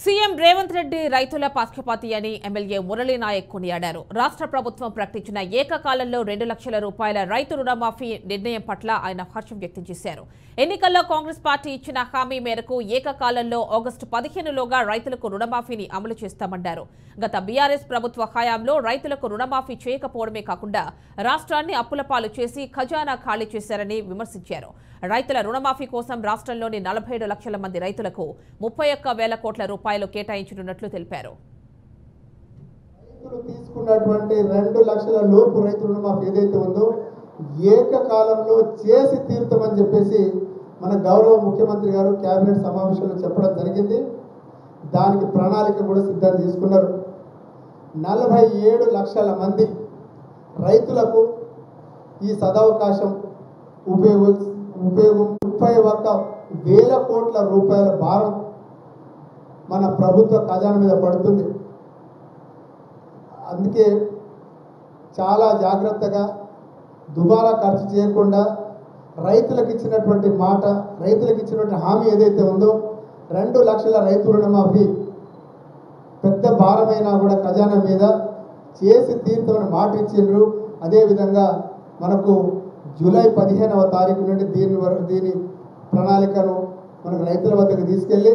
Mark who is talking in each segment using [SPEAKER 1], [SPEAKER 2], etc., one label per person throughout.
[SPEAKER 1] CM Revanth Reddy రైతుల పక్షపాతి అని ఎమ్మెల్యే మురళీ నాయక్ కొనియాడారు. రాష్ట్ర ప్రభుత్వం ప్రకటించిన ఏకకాలంలో 2 లక్షల రూపాయల రైతు రుణమాఫీ నిర్ణయం పట్ల ఆయన హర్షం వ్యక్తం చేశారు. ఎన్నికల్లో కాంగ్రెస్ పార్టీ ఇచ్చిన హామీ మేరకు ఏకకాలంలో ఆగస్టు 15లోగా రైతులకు రుణమాఫీని అమలు చేస్తామన్నారు. గత బీఆర్ఎస్ ప్రభుత్వ హయాంలో రైతులకు రుణమాఫీ చేయకపోవడమే కాకుండా రాష్ట్రాన్ని అప్పులపాలు చేసి ఖజానా ఖాళీ చేశారని విమర్శించారు. రైతుల రుణమాఫీ కోసం రాష్ట్రంలోని 47 లక్షల మంది రైతులకు 31,000 కోట్ల రూపాయలు కేటాయించనున్నట్లు తెలిపారు.
[SPEAKER 2] రైతులు తీసుకున్నటువంటి 2 లక్షల లోపు రైతు రుణమాఫీ ఏదైతే ఉందో ఏకకాలంలో చేసి తీరుతామని చెప్పేసి మన గౌరవ ముఖ్యమంత్రి గారు కేబినెట్ సమావేశంలో చెప్పడం జరిగింది. దానికి ప్రణాళిక కూడా సిద్ధం చేసుకున్నారు. 47 లక్షల మంది రైతులకు ఈ సదవకాశం ఉపయోగం 31,000 కోట్ల రూపాయల భారం మన ప్రభుత్వ ఖజానా మీద పడుతుంది. అందుకే చాలా జాగ్రత్తగా దుబారా ఖర్చు చేయకుండా రైతులకు ఇచ్చినటువంటి మాట, రైతులకు ఇచ్చినటువంటి హామీ ఏదైతే ఉందో 2 లక్షల రైతు రుణమాఫీ పెద్ద భారమైనా కూడా ఖజానా మీద చేసి తీరుతామని మాట ఇచ్చిండ్రు. అదేవిధంగా మనకు జూలై 15వ తారీఖు నుండి దీని ప్రణాళికను మనకు రైతుల వద్దకు తీసుకెళ్ళి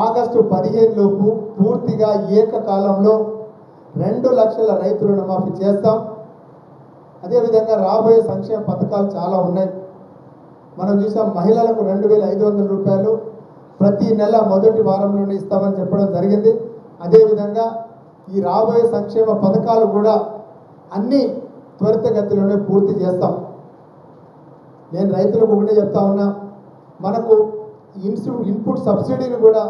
[SPEAKER 2] ఆగస్టు 15 లోపు పూర్తిగా ఏకకాలంలో 2 లక్షల రైతు రుణమాఫీ చేస్తాం. అదేవిధంగా రాబోయే సంక్షేమ పథకాలు చాలా ఉన్నాయి. మనం చూసాం, మహిళలకు 2,500 రూపాయలు ప్రతి నెల మొదటి వారంలోనే ఇస్తామని చెప్పడం జరిగింది. అదేవిధంగా ఈ రాబోయే సంక్షేమ పథకాలు కూడా అన్ని త్వరితగతిలోనే పూర్తి చేస్తాం. నేను రైతులకు ఒకటే చెప్తా ఉన్నా, మనకు ఇన్పుట్ సబ్సిడీని కూడా